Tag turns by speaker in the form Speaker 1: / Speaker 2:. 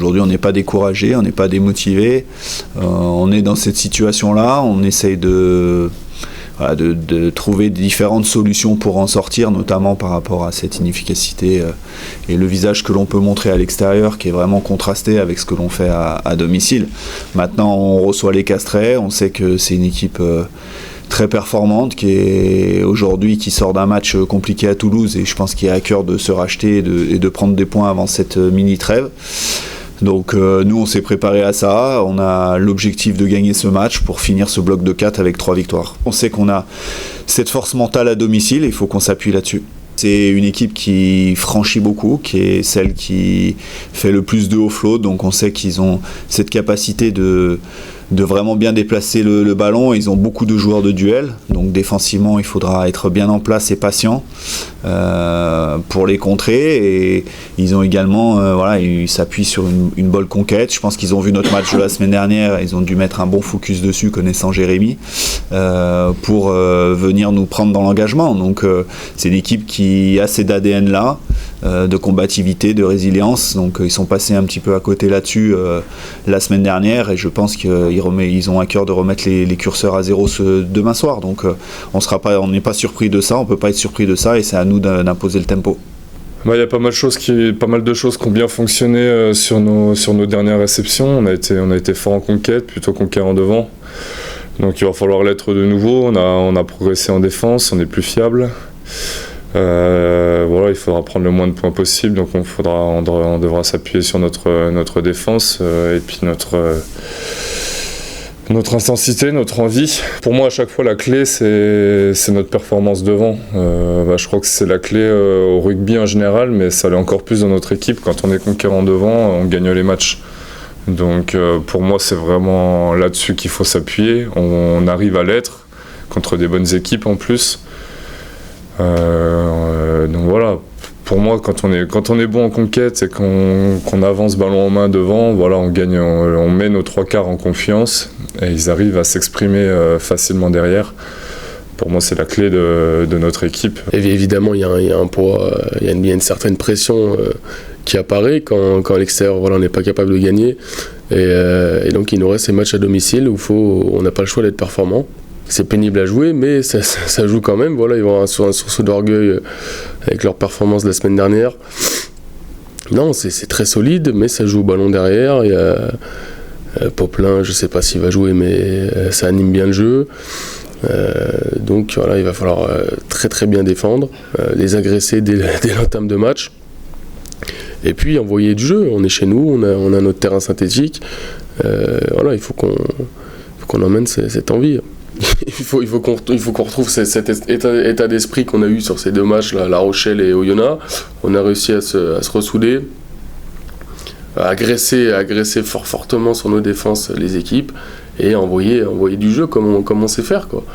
Speaker 1: aujourd'hui on n'est pas découragé, on n'est pas démotivé, on est dans cette situation-là, on essaye de trouver différentes solutions pour en sortir, notamment par rapport à cette inefficacité et le visage que l'on peut montrer à l'extérieur qui est vraiment contrasté avec ce que l'on fait à domicile. Maintenant on reçoit les Castrets, on sait que c'est une équipe très performante qui sort d'un match compliqué à Toulouse et je pense qu'il a à cœur de se racheter et de prendre des points avant cette mini trêve. Donc nous on s'est préparé à ça, on a l'objectif de gagner ce match pour finir ce bloc de 4 avec 3 victoires. On sait qu'on a cette force mentale à domicile et il faut qu'on s'appuie là-dessus. C'est une équipe qui franchit beaucoup, qui est celle qui fait le plus de haut flow, donc on sait qu'ils ont cette capacité de vraiment bien déplacer le ballon. Ils ont beaucoup de joueurs de duel, donc défensivement il faudra être bien en place et patient pour les contrer, et ils ont également ils s'appuient sur une bonne conquête. Je pense qu'ils ont vu notre match de la semaine dernière, ils ont dû mettre un bon focus dessus connaissant Jérémy pour venir nous prendre dans l'engagement. Donc c'est l'équipe qui a cet ADN là de combativité, de résilience, donc ils sont passés un petit peu à côté là-dessus la semaine dernière, et je pense qu'ils ont à cœur de remettre les curseurs à zéro demain soir. Donc on n'est pas surpris de ça, on ne peut pas être surpris de ça, et c'est à nous d'imposer le tempo.
Speaker 2: Il y a pas mal de choses qui ont bien fonctionné sur nos dernières réceptions. On a été fort en conquête, plutôt conquérant devant. Donc il va falloir l'être de nouveau. On a progressé en défense, on est plus fiable. Il faudra prendre le moins de points possible, donc on devra s'appuyer sur notre défense et puis notre intensité, notre envie. Pour moi, à chaque fois, la clé, c'est notre performance devant. Je crois que c'est la clé au rugby en général, mais ça l'est encore plus dans notre équipe. Quand on est conquérant devant, on gagne les matchs. Donc pour moi, c'est vraiment là-dessus qu'il faut s'appuyer. On arrive à l'être, contre des bonnes équipes en plus. Donc voilà, pour moi quand on est bon en conquête et qu'on avance ballon en main devant, on gagne, on met nos 3/4 en confiance et ils arrivent à s'exprimer facilement derrière. Pour moi c'est la clé de notre équipe.
Speaker 3: Et évidemment il y a un poids, il y a une certaine pression qui apparaît quand à l'extérieur on n'est pas capable de gagner, et donc il nous reste ces matchs à domicile où on n'a pas le choix d'être performant. C'est pénible à jouer, mais ça joue quand même. Ils vont avoir un sursaut d'orgueil avec leur performance de la semaine dernière. Non, c'est très solide, mais ça joue au ballon derrière. Il y a Poplin, je ne sais pas s'il va jouer, mais ça anime bien le jeu. Donc il va falloir très très bien défendre, les agresser dès l'entame de match. Et puis envoyer du jeu. On est chez nous, on a notre terrain synthétique. Il faut qu'on emmène cette envie. Il faut qu'on retrouve cet état d'esprit qu'on a eu sur ces deux matchs, La Rochelle et Oyonnax. On a réussi à se ressouder, à agresser fortement sur nos défenses les équipes, et envoyer du jeu comme on sait faire, quoi.